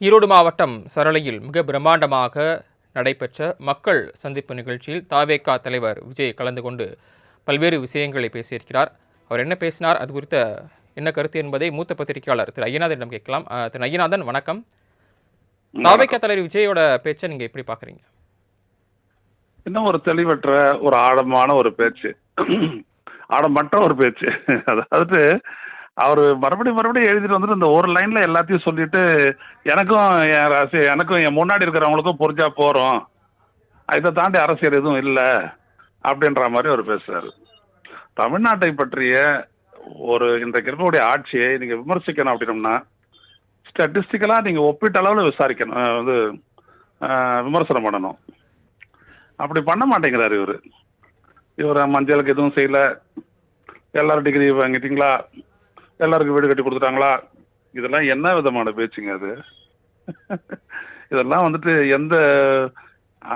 ஈரோடு மாவட்டம் சரளையில் மிக பிரம்மாண்டமாக நடைபெற்ற மக்கள் சந்திப்பு நிகழ்ச்சியில் தாவேகா தலைவர் விஜய் கலந்து கொண்டு பல்வேறு விஷயங்களை பேசியிருக்கிறார். அவர் என்ன பேசினார், அது குறித்த என்ன கருத்து என்பதை மூத்த பத்திரிகையாளர் திரு ஐயநாதனிடம் கேட்கலாம். திரு ஐயநாதன், வணக்கம். தாவேகா தலைவர் விஜயோட பேச்சை நீங்க எப்படி பாக்குறீங்க? இன்னும் ஒரு தெளிவற்ற ஒரு ஆழமான ஒரு பேச்சு, ஆழமற்ற ஒரு பேச்சு. அதாவது அவர் மறுபடியும் எழுதிட்டு வந்துட்டு இந்த ஒரு லைன்ல எல்லாத்தையும் சொல்லிட்டு எனக்கும் என் முன்னாடி இருக்கிறவங்களுக்கும் புரிஞ்சா போறோம், இதை தாண்டி அரசியல் எதுவும் இல்லை அப்படின்ற மாதிரி அவர் பேசுறாரு. தமிழ்நாட்டை பற்றிய ஒரு இன்றைக்கு இருக்கக்கூடிய ஆட்சியை நீங்க விமர்சிக்கணும் அப்படின்னம்னா ஸ்டாட்டிஸ்டிக்கலா நீங்க ஒப்பீட்டு அளவில் விசாரிக்கணும், விமர்சனம் பண்ணணும். அப்படி பண்ண மாட்டேங்கிறாரு இவர் மஞ்சளுக்கு எதுவும் செய்யல, எல்லாரும் டிகிரி வாங்கிட்டீங்களா, எல்லாருக்கும் வீடு கட்டி கொடுத்துட்டாங்களா, இதெல்லாம் என்ன விதமான பேச்சுங்க அது? இதெல்லாம் வந்துட்டு எந்த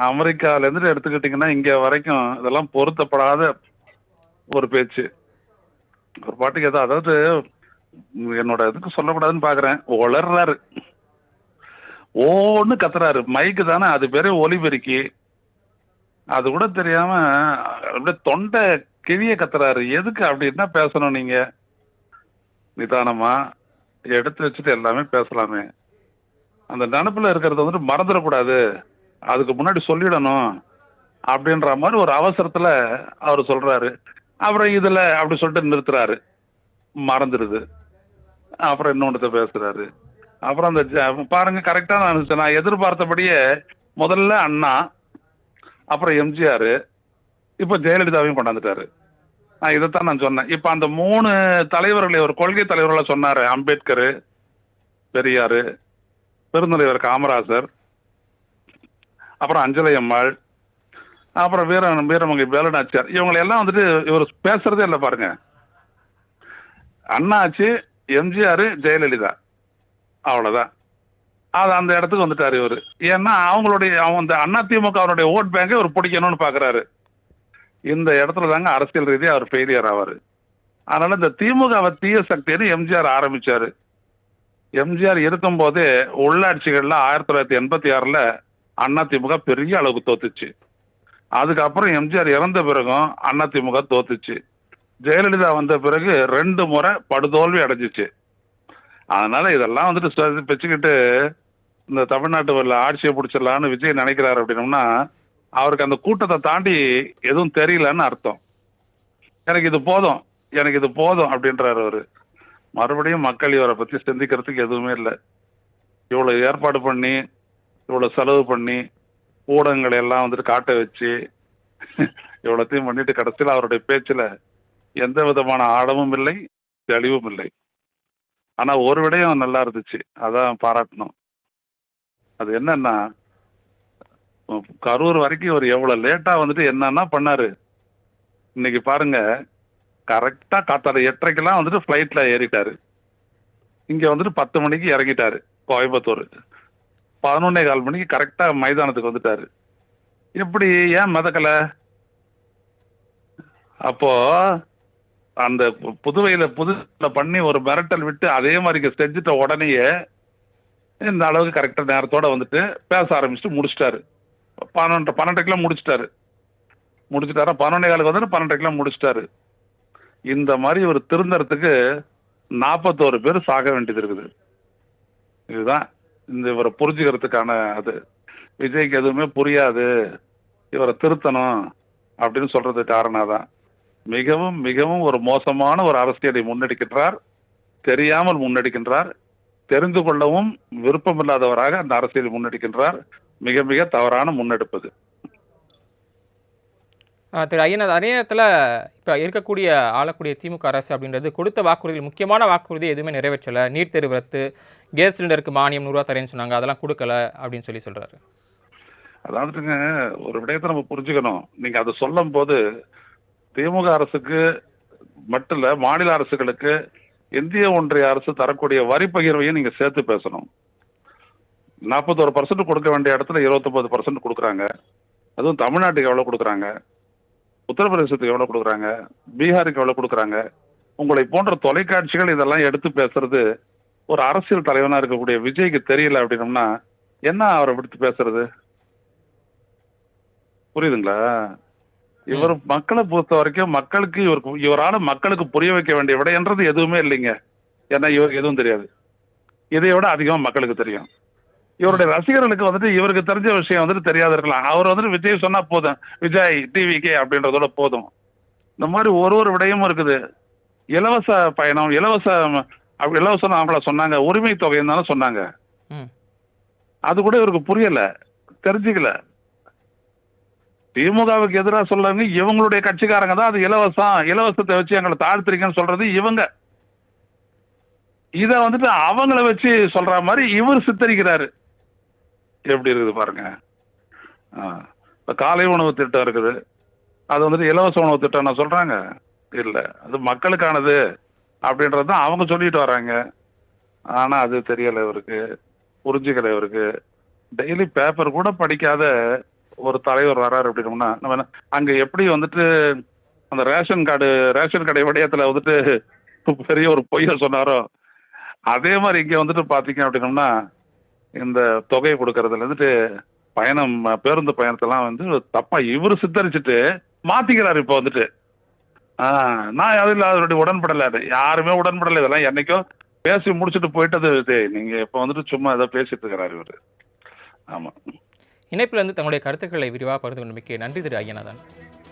அமெரிக்கால இருந்து எடுத்துக்கிட்டீங்கன்னா இங்க வரைக்கும் இதெல்லாம் பொருத்தப்படாத ஒரு பேச்சு. ஒரு பாட்டுக்கு அதாவது என்னோட இதுக்கு சொல்லக்கூடாதுன்னு பாக்குறேன், உளர்றாரு, ஒன்னு கத்துறாரு. மைக்கு தானே, அது பேரே ஒலிபெருக்கி, அது கூட தெரியாம அப்படியே தொண்டை கிழிய கத்துறாரு. எதுக்கு அப்படி என்ன பேசணும்? நீங்க நிதானமா எடுத்து வச்சுட்டு எல்லாமே பேசலாமே. அந்த நினப்புல இருக்கிறத வந்துட்டு மறந்துடக்கூடாது, அதுக்கு முன்னாடி சொல்லிடணும் அப்படின்ற மாதிரி ஒரு அவசரத்துல அவர் சொல்றாரு. அப்புறம் இதுல அப்படி சொல்லிட்டு நிறுத்துறாரு, மறந்துடுது. அப்புறம் இன்னொன்று பேசுறாரு. அப்புறம் அந்த பாருங்க, கரெக்டா நான் எதிர்பார்த்தபடியே முதல்ல அண்ணா, அப்புறம் எம்ஜிஆர், இப்ப ஜெயலலிதாவையும் கொண்டாந்துட்டாரு. இதைத்தான் நான் சொன்னேன். இப்ப அந்த 3 தலைவர்களை ஒரு கொள்கை தலைவர்களை சொன்னாரு. அம்பேத்கர், பெரியாரு, பெருந்தலைவர் காமராஜர், அப்புறம் அஞ்சலை அம்மாள், அப்புறம் வீரமங்கை வேலுநாச்சியார். இவங்களை எல்லாம் வந்துட்டு இவர் பேசுறதே இல்லை பாருங்க. அண்ணாச்சி, எம்ஜிஆர், ஜெயலலிதா, அவ்வளவுதான். அது அந்த இடத்துக்கு வந்துட்டாரு இவரு. ஏன்னா அந்த அதிமுக அவருடைய ஓட் பேங்கை இவர் பிடிக்கணும்னு பாக்குறாரு. இந்த இடத்துல தாங்க அரசியல் ரீதியா அவர் ஃபெயிலியர் ஆவாரு. அதனால இந்த திமுக தீய சக்தின்னு எம்ஜிஆர் ஆரம்பிச்சாரு. எம்ஜிஆர் இருக்கும் போதே உள்ளாட்சிகள்ல 1986ல அதிமுக பெரிய அளவுக்கு தோத்துச்சு. அதுக்கப்புறம் எம்ஜிஆர் இறந்த பிறகும் அதிமுக தோத்துச்சு. ஜெயலலிதா வந்த பிறகு 2 முறை படுதோல்வி அடைஞ்சிச்சு. அதனால இதெல்லாம் வந்துட்டு வச்சுக்கிட்டு இந்த தமிழ்நாட்டு ஆட்சியை பிடிச்சிடலான்னு விஜய் நினைக்கிறாரு அப்படின்னம்னா அவருக்கு அந்த கூட்டத்தை தாண்டி எதுவும் தெரியலன்னு அர்த்தம். எனக்கு இது போதும் அப்படின்றாரு அவரு. மறுபடியும் மக்கள் இவரை பத்தி சிந்திக்கிறதுக்கு எதுவுமே இல்லை. இவ்வளவு ஏற்பாடு பண்ணி, இவ்வளவு செலவு பண்ணி, ஊடகங்களை எல்லாம் வந்துட்டு காட்ட வச்சு இவ்வளத்தையும் பண்ணிட்டு கடைசியில் அவருடைய பேச்சுல எந்த விதமான ஆழமும் இல்லை, தெளிவும் இல்லை. ஆனா ஒரு விடயம் நல்லா இருந்துச்சு, அதான் பாராட்டணும். அது என்னன்னா, கரூர் வரைக்கும் ஒரு எவ்வளவு லேட்டா வந்துட்டு என்னன்னா பண்ணாரு. இன்னைக்கு பாருங்க, கரெக்டா காத்தால 8:30க்கெல்லாம் வந்துட்டு பிளைட்ல ஏறிட்டாரு. இங்க வந்துட்டு 10 மணிக்கு இறங்கிட்டாரு கோயம்புத்தூர். 11:15 மணிக்கு கரெக்டா மைதானத்துக்கு வந்துட்டாரு. எப்படி ஏன் மதக்கல? அப்போ அந்த புதுவையில பண்ணி ஒரு மிரட்டல் விட்டு அதே மாதிரி செஞ்சுட்ட உடனேயே இந்த அளவுக்கு கரெக்டா நேரத்தோட வந்துட்டு பேச ஆரம்பிச்சுட்டு முடிச்சிட்டாரு. 12:30க்கெல்லாம் முடிச்சிட்டாரா? 11:15 வந்து 12:30க்கெல்லாம் முடிச்சிட்டாரு. இந்த மாதிரி ஒரு திருந்தறதுக்கு 41 பேர் சாக வேண்டியது இருக்குது. இதுதான் இந்த இவரை புரிஞ்சுக்கிறதுக்கான அது. விஜய்க்கு எதுவுமே புரியாது, இவரை திருத்தணும் அப்படின்னு சொல்றது காரணம் தான். மிகவும் மிகவும் ஒரு மோசமான ஒரு அரசியலை முன்னெடுக்கின்றார், தெரியாமல் முன்னெடுக்கின்றார், தெரிந்து கொள்ளவும் விருப்பமில்லாதவராக அந்த அரசியலை முன்னெடுக்கின்றார். மிக மிக தவறான முன்னெடுப்பது. திரு ஐயநாத், அதே நேரத்தில் இப்போ இருக்கக்கூடிய ஆளக்கூடிய திமுக அரசு அப்படின்றது கொடுத்த வாக்குறுதிகள், முக்கியமான வாக்குறுதி எதுவுமே நிறைவேற்றலை. நீட் தேர்வு ரத்து, கேஸ் சிலிண்டருக்கு மானியம் 100 ரூபா தரேன்னு சொன்னாங்க, அதெல்லாம் கொடுக்கல அப்படின்னு சொல்றாரு. அதாவதுங்க, ஒரு விடயத்தை நம்ம புரிஞ்சுக்கணும். நீங்க அதை சொல்லும் போது திமுக அரசுக்கு மட்டும் இல்ல, மாநில அரசுகளுக்கு இந்திய ஒன்றிய அரசு தரக்கூடிய வரி பகிர்வையும் நீங்க சேர்த்து பேசணும். 41% கொடுக்க வேண்டிய இடத்துல 29% கொடுக்குறாங்க. அதுவும் தமிழ்நாட்டுக்கு எவ்வளவு கொடுக்குறாங்க, உத்தரப்பிரதேசத்துக்கு எவ்வளவு கொடுக்குறாங்க, பீகாருக்கு எவ்வளவு கொடுக்குறாங்க. உங்களை போன்ற தொலைக்காட்சிகள் இதெல்லாம் எடுத்து பேசுறது ஒரு அரசியல் தலைவனா இருக்கக்கூடிய விஜய்க்கு தெரியல அப்படின்னம்னா என்ன அவரை விடுத்து பேசுறது? புரியுதுங்களா? ம். இவர் மக்களை பொறுத்த வரைக்கும் மக்களுக்கு இவரால மக்களுக்கு புரிய வைக்க வேண்டிய விடைன்றது எதுவுமே இல்லைங்க. ஏன்னா இவருக்கு எதுவும் தெரியாது. இதை விட அதிகமா மக்களுக்கு தெரியும். ம். இவருடைய ரசிகர்களுக்கு வந்துட்டு இவருக்கு தெரிஞ்ச விஷயம் வந்துட்டு தெரியாது இருக்கலாம். அவர் வந்துட்டு விஜய் சொன்னா போதும். விஜய் டிவிகே அப்படின்றதோட போதும். இந்த மாதிரி ஒரு விடயமும் இருக்குது. இலவச பயணம், இலவசம் அவங்கள சொன்னாங்க. உரிமை தொகைன்னு தானே சொன்னாங்க. ம். அது கூட இவருக்கு புரியல. தெரிஞ்சுக்கல. திமுகவுக்கு எதிரா சொல்றவங்க இவங்களுடைய கட்சிக்காரங்க தான் அது இலவசத்தை வச்சு எங்களை தாழ்த்துறீங்கன்னு சொல்றது இவங்க. இத வந்துட்டு அவங்கள வச்சு சொல்ற மாதிரி இவர் சித்தரிக்கிறாரு. எப்படி இருக்குது பாருங்க. ஆ. இப்ப காலை உணவு திட்டம் இருக்குது. அது வந்துட்டு இலவச உணவு திட்டம்னா சொல்றாங்க? இல்ல. அது மக்களுக்கானது அப்படின்றது தான் அவங்க சொல்லிட்டு வர்றாங்க. ஆனா அது தெரியல இவருக்கு. புரிஞ்சுக்கல இவருக்கு. டெய்லி பேப்பர் கூட படிக்காத ஒரு தலைவர் வர்றாரு அப்படின்னோம்னா, நம்ம அங்க எப்படி வந்துட்டு அந்த ரேஷன் கடை விடயத்துல வந்துட்டு பெரிய ஒரு பொய்ய சொன்னாரோ, அதே மாரி இங்க வந்துட்டு பாத்தீங்க அப்படின்னோம்னா, இந்த தொகை குடுக்கறதுல இருந்துட்டு பேருந்து பயணத்தெல்லாம் வந்து தப்பா இவரு சித்தரிச்சுட்டு மாத்திக்கிறாரு இப்ப வந்துட்டு. ஆ நான் அதில அதனுடைய உடன்படல அது. யாருமே உடன்படல. இதெல்லாம் என்னைக்கோ பேசி முடிச்சுட்டு போயிட்டது இது. நீங்க இப்ப வந்துட்டு சும்மா ஏதோ பேசிட்டு இருக்கிறாரு இவரு. ஆமா. இணைப்பிலிருந்து தங்களுடைய கருத்துக்களை விரிவாக பகிர்ந்து கொண்டமைக்கு நன்றி திரு ஐயநாதன்.